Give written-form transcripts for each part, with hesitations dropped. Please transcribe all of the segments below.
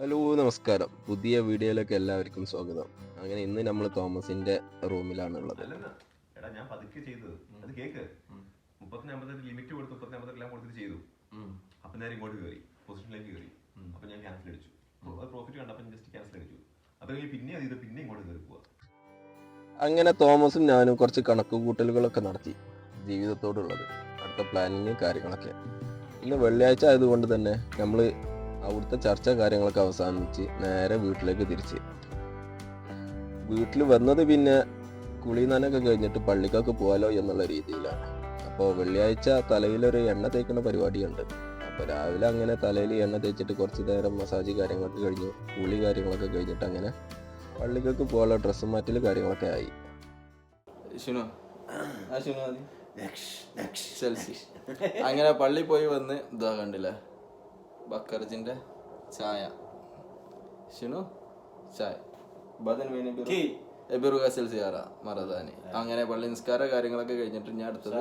Hello നമസ്കാരം. പുതിയ വീഡിയോയിലേക്ക് എല്ലാവർക്കും സ്വാഗതം. അങ്ങനെ ഇന്ന് നമ്മൾ തോമസിന്റെ റൂമിലാണുള്ളത്. അല്ലെന്ന് എടാ ഞാൻ പതുക്കെ ചെയ്തത് അത് കേക്ക് 30-50 ലിമിറ്റ് കൊടുത്ത് 30-50 എല്ലാം കൊടുത്തിട്ട് ചെയ്തു. അപ്പൊ നേരെ ഇങ്ങോട്ട് കയറി പൊസിഷനിലേക്ക് കയറി. അപ്പൊ ഞാൻ ക്യാൻസൽ അടിച്ചു. അത് പ്രോഫിറ്റ് കണ്ടപ്പോൾ ജസ്റ്റ് ക്യാൻസൽ അടിച്ചു. അത് കഴിഞ്ഞ് പിന്നെ അത് ഇത് പിന്നെ ഇങ്ങോട്ട് കയറി പോവാ. അങ്ങനെ തോമസും ഞാനും കുറച്ച് കണക്കുകൂട്ടലുകളൊക്കെ നടത്തി, ജീവിതത്തോടുള്ളത്, അടുത്ത പ്ലാനിങ് കാര്യങ്ങളൊക്കെ. ഇന്ന് വെള്ളിയാഴ്ച ആയതുകൊണ്ട് തന്നെ നമ്മൾ അവിടുത്തെ ചർച്ച കാര്യങ്ങളൊക്കെ അവസാനിച്ച് നേരെ വീട്ടിലേക്ക് തിരിച്ച്. വീട്ടിൽ വന്നത് പിന്നെ കുളി നനയൊക്കെ കഴിഞ്ഞിട്ട് പള്ളിക്കൊക്കെ പോകാലോ എന്നുള്ള രീതിയിലാണ്. അപ്പോൾ വെള്ളിയാഴ്ച തലയിലൊരു എണ്ണ തേക്കുന്ന പരിപാടിയുണ്ട്. അപ്പോൾ രാവിലെ അങ്ങനെ തലയിൽ എണ്ണ തേച്ചിട്ട് കുറച്ച് നേരം മസാജ് കാര്യങ്ങളൊക്കെ കഴിഞ്ഞു, കുളി കാര്യങ്ങളൊക്കെ കഴിഞ്ഞിട്ട് അങ്ങനെ പള്ളിക്കൊക്കെ പോകാനുള്ള ഡ്രസ്സ് മാറ്റൽ കാര്യങ്ങളൊക്കെ ആയി. അങ്ങനെ പള്ളി പോയി വന്ന് ഇതാ കണ്ടില്ലേ ബക്കർജിന്റെ ചായ. ഷിനു ചായ മറദാനി. അങ്ങനെ പള്ളി നിസ്കാര കാര്യങ്ങളൊക്കെ കഴിഞ്ഞിട്ട് ഞാൻ അടുത്തത്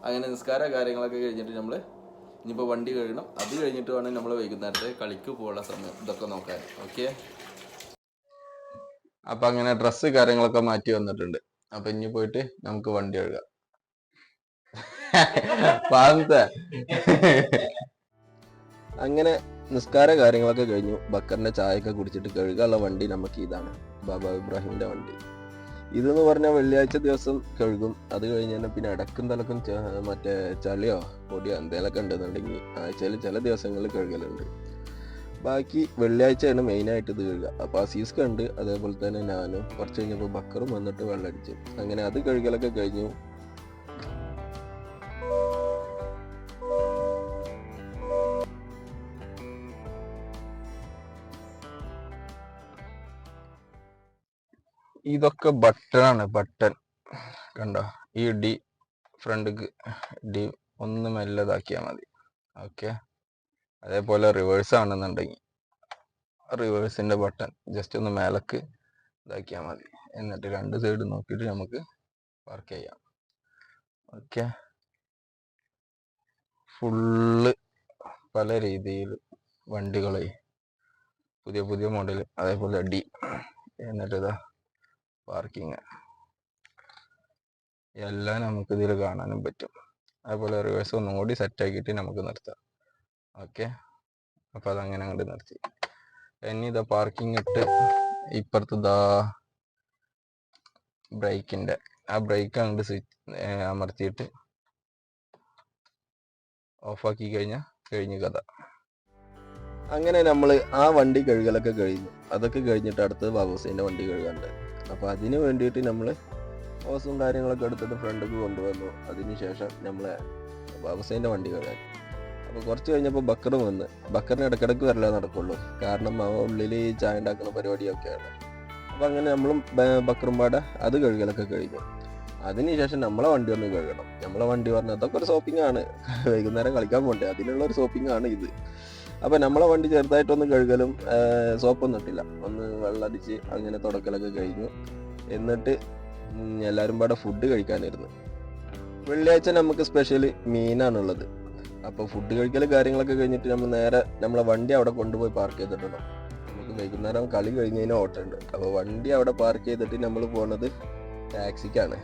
അങ്ങനെ നിസ്കാര കാര്യങ്ങളൊക്കെ കഴിഞ്ഞിട്ട് നമ്മള് ഇനിയിപ്പോ വണ്ടി കഴുകണം. അത് കഴിഞ്ഞിട്ട് വേണം നമ്മള് വൈകുന്നേരത്തെ കളിക്ക് പോകാനുള്ള സമയം ഇതൊക്കെ നോക്കാൻ. ഓക്കെ, അപ്പൊ അങ്ങനെ ഡ്രസ്സ് കാര്യങ്ങളൊക്കെ മാറ്റി വന്നിട്ടുണ്ട്. അപ്പൊ ഇനി പോയിട്ട് നമുക്ക് വണ്ടി കഴുകാം. അങ്ങനെ നിസ്കാര കാര്യങ്ങളൊക്കെ കഴിഞ്ഞു. ബക്കറിന്റെ ചായയൊക്കെ കുടിച്ചിട്ട് കഴുകാനുള്ള വണ്ടി നമുക്ക് ഇതാണ്, ബാബ ഇബ്രാഹിമിന്റെ വണ്ടി. ഇതെന്ന് പറഞ്ഞാൽ വെള്ളിയാഴ്ച ദിവസം കഴുകും. അത് കഴിഞ്ഞ് തന്നെ പിന്നെ ഇടക്കും തലക്കും മറ്റേ ചളിയോ പൊടിയോ എന്തെങ്കിലുമൊക്കെ ഉണ്ടെന്നുണ്ടെങ്കിൽ ആഴ്ചയിൽ ചില ദിവസങ്ങളിൽ കഴുകലുണ്ട്. ബാക്കി വെള്ളിയാഴ്ചയാണ് മെയിനായിട്ട് ഇത് കഴുകുക. അപ്പോൾ അസീസ് കണ്ട്, അതേപോലെ തന്നെ ഞാനും കുറച്ച് കഴിഞ്ഞപ്പോൾ ബക്കറും വന്നിട്ട് വെള്ളമടിച്ചു. അങ്ങനെ അത് കഴുകലൊക്കെ കഴിഞ്ഞു. ഇതൊക്കെ ബട്ടണാണ്, ബട്ടൺ കണ്ടോ? ഈ ഡി ഫ്രണ്ടിക്ക് ഡി ഒന്ന് മെല്ലതാക്കിയാൽ മതി. ഓക്കെ, അതേപോലെ റിവേഴ്സ് ആണെന്നുണ്ടെങ്കിൽ റിവേഴ്സിന്റെ ബട്ടൺ ജസ്റ്റ് ഒന്ന് മേലക്ക് ഇതാക്കിയാൽ മതി. എന്നിട്ട് രണ്ട് സൈഡ് നോക്കിയിട്ട് നമുക്ക് വർക്ക് ചെയ്യാം. ഓക്കെ, ഫുള്ള് പല രീതിയിൽ വണ്ടികളെ പുതിയ പുതിയ മോഡൽ, അതേപോലെ ഡി. എന്നിട്ട് ഇതാ പാർക്കിങ് എല്ലാം നമുക്ക് ഇതിൽ കാണാനും പറ്റും. അതേപോലെ റിവേഴ്സ് ഒന്നും കൂടി സെറ്റ് ആക്കിയിട്ട് നമുക്ക് നിർത്താം. ഓക്കെ, അപ്പൊ അതങ്ങനെ അങ്ങോട്ട് നിർത്തി. ഇനി ഇതാ പാർക്കിംഗ് ഇട്ട് ഇപ്പുറത്ത് ഇതാ ബ്രേക്കിന്റെ ആ ബ്രേക്ക് അങ്ങോട്ട് സ്വിച്ച് അമർത്തിയിട്ട് ഓഫാക്കി കഴിഞ്ഞാൽ കഴിഞ്ഞു കഥ. അങ്ങനെ നമ്മൾ ആ വണ്ടി കഴുകലൊക്കെ കഴിഞ്ഞു. അതൊക്കെ കഴിഞ്ഞിട്ട് അടുത്തത് ബാബൂസിന്റെ വണ്ടി കഴുകാണ്ട്. അപ്പോൾ അതിന് വേണ്ടിയിട്ട് നമ്മൾ ഓസും കാര്യങ്ങളൊക്കെ എടുത്തിട്ട് ഫ്രണ്ടിലേക്ക് കൊണ്ടുവന്നു. അതിനുശേഷം നമ്മളെ ബാബൂസിന്റെ വണ്ടി കഴുകാൻ. അപ്പോൾ കുറച്ച് കഴിഞ്ഞപ്പോൾ ബക്കറും വന്ന്. ബക്കറിന് ഇടയ്ക്കിടയ്ക്ക് വരലേ നടക്കുള്ളൂ, കാരണം അവ ഉള്ളിൽ ചായ ഉണ്ടാക്കുന്ന പരിപാടിയൊക്കെയാണ്. അപ്പോൾ അങ്ങനെ നമ്മളും ബക്കറും പാടെ അത് കഴുകലൊക്കെ കഴിഞ്ഞു. അതിനുശേഷം നമ്മളെ വണ്ടി ഒന്ന് കഴുകണം. നമ്മളെ വണ്ടി പറഞ്ഞാൽ അതൊക്കെ ഒരു ഷോപ്പിംഗ് ആണ്, വൈകുന്നേരം കളിക്കാൻ പോകണ്ടേ, അതിനുള്ള ഒരു ഷോപ്പിംഗ് ആണ് ഇത്. അപ്പോൾ നമ്മളെ വണ്ടി ചെറുതായിട്ടൊന്ന് കഴുകലും സോപ്പൊന്നും ഇട്ടില്ല, ഒന്ന് വെള്ളമടിച്ച് അങ്ങനെ തുടക്കലൊക്കെ കഴിഞ്ഞു. എന്നിട്ട് എല്ലാവരും പാടെ ഫുഡ് കഴിക്കാനിരുന്നു. വെള്ളിയാഴ്ച നമുക്ക് സ്പെഷ്യൽ മീനാണുള്ളത്. അപ്പോൾ ഫുഡ് കഴിക്കൽ കാര്യങ്ങളൊക്കെ കഴിഞ്ഞിട്ട് നമ്മൾ നേരെ നമ്മളെ വണ്ടി അവിടെ കൊണ്ടുപോയി പാർക്ക് ചെയ്തിട്ടുണ്ടോ. നമുക്ക് വൈകുന്നേരം കളി കഴിഞ്ഞതിന് ഓട്ടമുണ്ട്. അപ്പോൾ വണ്ടി അവിടെ പാർക്ക് ചെയ്തിട്ട് നമ്മൾ പോകുന്നത് ടാക്സിക്കാണ്.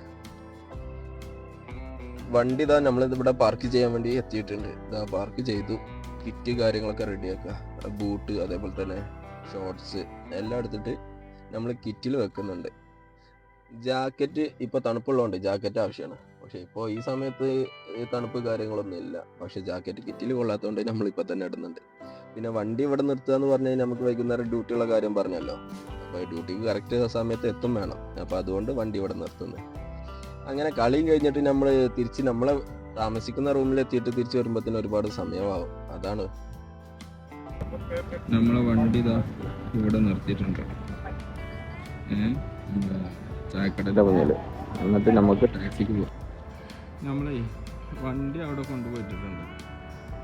വണ്ടി ഇതാ നമ്മളിവിടെ പാർക്ക് ചെയ്യാൻ വേണ്ടി എത്തിയിട്ടുണ്ട്. ഇതാ പാർക്ക് ചെയ്തു. കിറ്റ് കാര്യങ്ങളൊക്കെ റെഡിയാക്കുക, ബൂട്ട് അതേപോലെ തന്നെ ഷോർട്സ് എല്ലാം എടുത്തിട്ട് നമ്മൾ കിറ്റിൽ വെക്കുന്നുണ്ട്. ജാക്കറ്റ് ഇപ്പോൾ തണുപ്പുള്ളതുകൊണ്ട് ജാക്കറ്റ് ആവശ്യമാണ്. പക്ഷേ ഇപ്പോൾ ഈ സമയത്ത് തണുപ്പ് കാര്യങ്ങളൊന്നും ഇല്ല. പക്ഷേ ജാക്കറ്റ് കിറ്റിൽ കൊള്ളാത്തതുകൊണ്ട് നമ്മളിപ്പോൾ തന്നെ ഇടുന്നുണ്ട്. പിന്നെ വണ്ടി ഇവിടെ നിർത്തുക എന്ന് പറഞ്ഞു കഴിഞ്ഞാൽ നമുക്ക് വൈകുന്നേരം ഡ്യൂട്ടിയുള്ള കാര്യം പറഞ്ഞല്ലോ. അപ്പോൾ ഡ്യൂട്ടിക്ക് കറക്റ്റ് സമയത്ത് എത്തും വേണം. അപ്പോൾ അതുകൊണ്ട് വണ്ടി ഇവിടെ നിർത്തുന്നത്. അങ്ങനെ കളിയും കഴിഞ്ഞിട്ട് നമ്മൾ തിരിച്ച് നമ്മളെ താമസിക്കുന്ന റൂമിലെത്തിയിട്ട് തിരിച്ചു വരുമ്പോഴത്തേന് ഒരുപാട് സമയമാവും. അതാണ് നമ്മളെ വണ്ടി ഇതാ ഇവിടെ നിർത്തിയിട്ടുണ്ട് ചായക്കടയുടെ മുന്നിൽ. എന്നിട്ട് നമുക്ക് ടാക്സിക്ക് പോകാം. നമ്മളെ വണ്ടി അവിടെ കൊണ്ടുപോയിട്ടിട്ടുണ്ട്.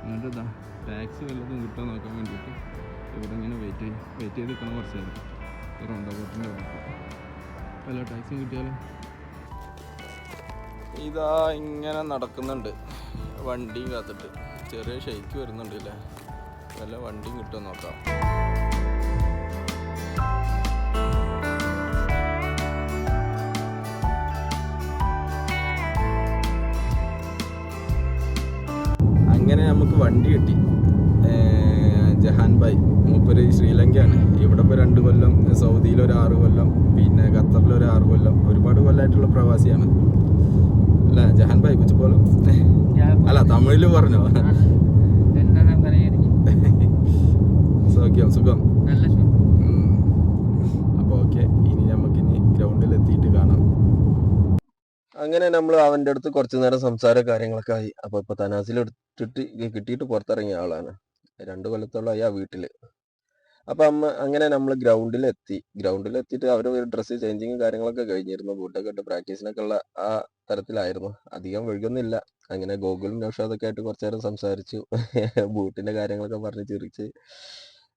എന്നിട്ട് ഇതാ ടാക്സി വല്ലതും കിട്ടുമോ നോക്കാൻ വേണ്ടിയിട്ട് ഇവിടെ ഇങ്ങനെ വെയിറ്റ് ചെയ്ത് നിൽക്കണം. കുറച്ച് നേരം റൗണ്ടാബോട്ടിൻ്റെ വല്ല ടാക്സി കിട്ടിയാലോ. ഇതാ ഇങ്ങനെ നടക്കുന്നുണ്ട് വണ്ടിയും കാത്തിട്ട്. ചെറിയ ഷെയ്ക്ക് വരുന്നുണ്ടല്ലേ. വല്ല വണ്ടിയും കിട്ടുമോ നോക്കാം. അങ്ങനെ നമുക്ക് വണ്ടി കിട്ടി. ജഹാൻ ഭായ് മൂപ്പര് ശ്രീലങ്കയാണ്. ഇവിടെ ഇപ്പോൾ 2 കൊല്ലം, സൗദിയിൽ ഒരു 6 കൊല്ലം, പിന്നെ ഖത്തറിൽ ഒരു 6 കൊല്ലം, ഒരുപാട് കൊല്ലമായിട്ടുള്ള പ്രവാസിയാണ് അല്ല ജഹാൻ ഭായ് കുറിച്ച് പോലും അല്ല തമിഴിൽ പറഞ്ഞോ. സൗഖ്യം സുഖം. അപ്പോൾ ഓക്കെ, ഇനി നമുക്കിനി ഗ്രൗണ്ടിൽ എത്തിയിട്ട് കാണാം. അങ്ങനെ നമ്മൾ അവൻ്റെ അടുത്ത് കുറച്ച് നേരം സംസാര കാര്യങ്ങളൊക്കെ ആയി. അപ്പോൾ ഇപ്പോൾ തനാസിൽ എടുത്തിട്ട് കിട്ടിയിട്ട് പുറത്തിറങ്ങിയ ആളാണ്. 2 കൊല്ലത്തോളമായി ആ വീട്ടിൽ. അപ്പം അങ്ങനെ നമ്മൾ ഗ്രൗണ്ടിലെത്തിയിട്ട് അവർ ഡ്രസ്സ് ചേഞ്ചിങ് കാര്യങ്ങളൊക്കെ കഴിഞ്ഞിരുന്നു. ബൂട്ടൊക്കെ ഇട്ട് പ്രാക്ടീസിനൊക്കെ ഉള്ള ആ തരത്തിലായിരുന്നു. അധികം വൈകുന്നില്ല. അങ്ങനെ ഗോകുലും നൗഷാദൊക്കെ ആയിട്ട് കുറച്ച് നേരം സംസാരിച്ചു. ബൂട്ടിൻ്റെ കാര്യങ്ങളൊക്കെ പറഞ്ഞ് ചിരിച്ച്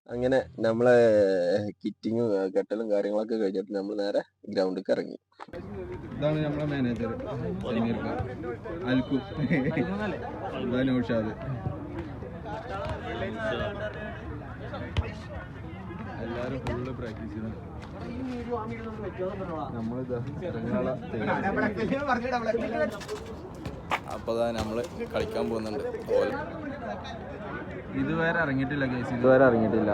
അങ്ങനെ നമ്മളെ കിറ്റിങ്ങും കെട്ടലും കാര്യങ്ങളൊക്കെ കഴിഞ്ഞിട്ട് നമ്മൾ നേരെ ഗ്രൗണ്ടിലേക്ക് ഇറങ്ങി. ഇതാണ് നമ്മളെ മാനേജർ അൽക്കു, ഇതാ നൗഷാദ്. എല്ലാവരും ഫുള്ള് പ്രാക്ടീസ് ചെയ്തു. നമ്മളിതാ അപ്പോൾ നമ്മൾ കളിക്കാൻ പോകുന്നുണ്ട്. ഇതുവരെ ഇറങ്ങിയിട്ടില്ല കേസ്, ഇതുവരെ ഇറങ്ങിയിട്ടില്ല.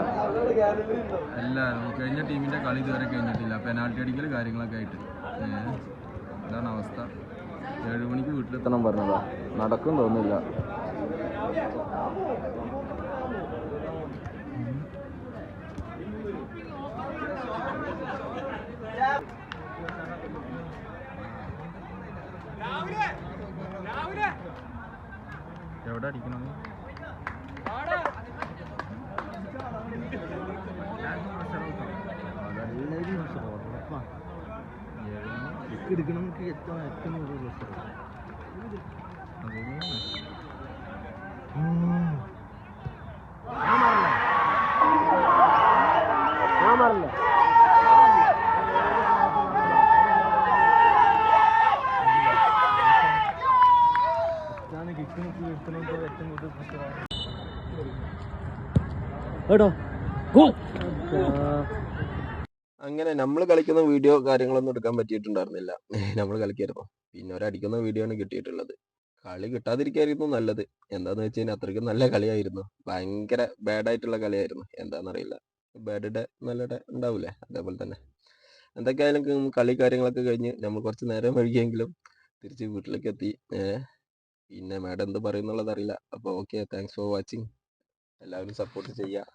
എല്ലാവരും കഴിഞ്ഞ ടീമിൻ്റെ കളി ഇതുവരെ കഴിഞ്ഞിട്ടില്ല. പെനാൾട്ടി അടിക്കൽ കാര്യങ്ങളൊക്കെ ആയിട്ട് ഇതാണ് അവസ്ഥ. 7 മണിക്ക് വീട്ടിലെത്തണം പറഞ്ഞതാ, നടക്കും തോന്നില്ല. എവിടെ അടിക്കണം? എടുക്കണം അങ്ങനെ നമ്മൾ കളിക്കുന്ന വീഡിയോ കാര്യങ്ങളൊന്നും എടുക്കാൻ പറ്റിയിട്ടുണ്ടായിരുന്നില്ല. നമ്മൾ കളിക്കായിരുന്നു. പിന്നെ ഒരടിക്കുന്ന വീഡിയോ ആണ് കിട്ടിയിട്ടുള്ളത്. കളി കിട്ടാതിരിക്കായിരുന്നു നല്ലത്. എന്താന്ന് വെച്ച് കഴിഞ്ഞാൽ അത്രയ്ക്കും നല്ല കളിയായിരുന്നു. ഭയങ്കര ബാഡായിട്ടുള്ള കളിയായിരുന്നു. എന്താണെന്നറിയില്ല. ബാഡ് ഡേ നല്ല ഡേ ഉണ്ടാവില്ലേ, അതേപോലെ തന്നെ. എന്തൊക്കെയായാലും കളി കാര്യങ്ങളൊക്കെ കഴിഞ്ഞ് നമ്മൾ കുറച്ച് നേരം വൈകിയെങ്കിലും തിരിച്ച് വീട്ടിലേക്ക് എത്തി. പിന്നെ മാഡം എന്ത് പറയുന്നുള്ളത് അറിയില്ല. അപ്പോൾ ഓക്കെ, താങ്ക്സ് ഫോർ വാച്ചിങ്. എല്ലാവരും സപ്പോർട്ട് ചെയ്യുക.